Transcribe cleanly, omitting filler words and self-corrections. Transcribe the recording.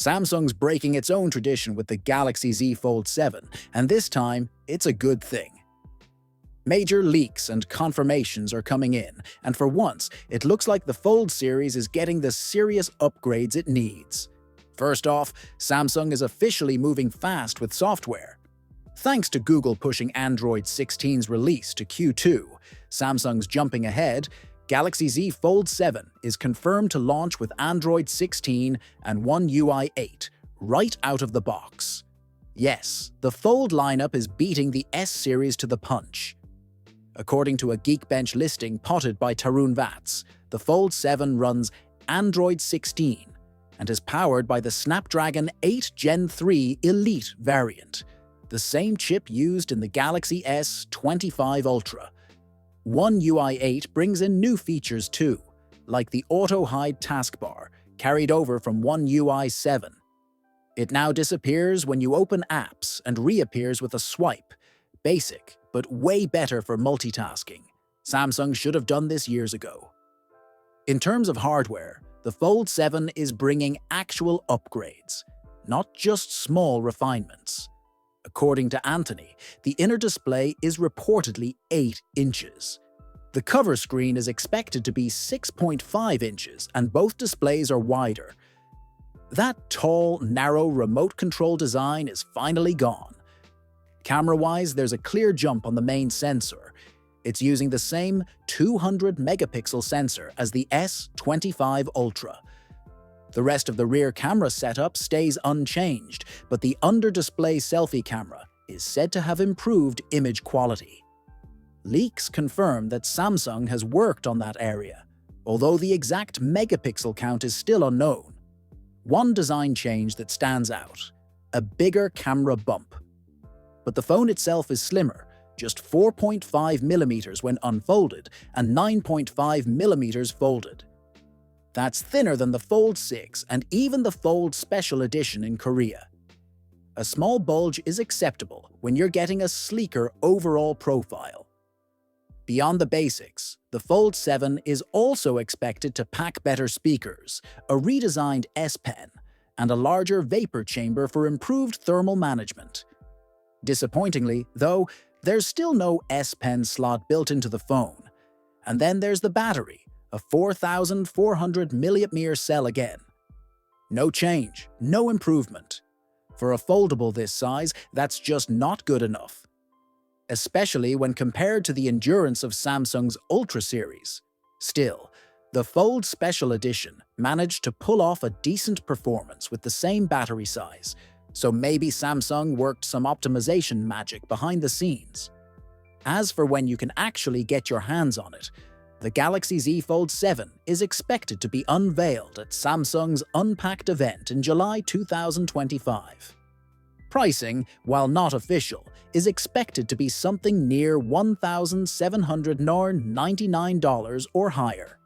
Samsung's breaking its own tradition with the Galaxy Z Fold 7, and this time, it's a good thing. Major leaks and confirmations are coming in, and for once, it looks like the Fold series is getting the serious upgrades it needs. First off, Samsung is officially moving fast with software. Thanks to Google pushing Android 16's release to Q2, Samsung's jumping ahead. Galaxy Z Fold 7 is confirmed to launch with Android 16 and One UI 8 right out of the box. Yes, the Fold lineup is beating the S series to the punch. According to a Geekbench listing potted by Tarun Vats, the Fold 7 runs Android 16 and is powered by the Snapdragon 8 Gen 3 Elite variant, the same chip used in the Galaxy S25 Ultra. One UI 8 brings in new features too, like the auto-hide taskbar, carried over from One UI 7. It now disappears when you open apps and reappears with a swipe. Basic, but way better for multitasking. Samsung should have done this years ago. In terms of hardware, the Fold 7 is bringing actual upgrades, not just small refinements. According to Anthony, the inner display is reportedly 8 inches. The cover screen is expected to be 6.5 inches, and both displays are wider. That tall, narrow remote control design is finally gone. Camera-wise, there's a clear jump on the main sensor. It's using the same 200-megapixel sensor as the S25 Ultra. The rest of the rear camera setup stays unchanged, but the under-display selfie camera is said to have improved image quality. Leaks confirm that Samsung has worked on that area, although the exact megapixel count is still unknown. One design change that stands out: a bigger camera bump. But the phone itself is slimmer, just 4.5mm when unfolded and 9.5mm folded. That's thinner than the Fold 6 and even the Fold Special Edition in Korea. A small bulge is acceptable when you're getting a sleeker overall profile. Beyond the basics, the Fold 7 is also expected to pack better speakers, a redesigned S Pen, and a larger vapor chamber for improved thermal management. Disappointingly, though, there's still no S Pen slot built into the phone. And then there's the battery, a 4,400 mAh cell again. No change, no improvement. For a foldable this size, that's just not good enough. Especially when compared to the endurance of Samsung's Ultra series. Still, the Fold Special Edition managed to pull off a decent performance with the same battery size, so maybe Samsung worked some optimization magic behind the scenes. As for when you can actually get your hands on it, the Galaxy Z Fold 7 is expected to be unveiled at Samsung's Unpacked event in July 2025. Pricing, while not official, is expected to be something near $1,799 or higher.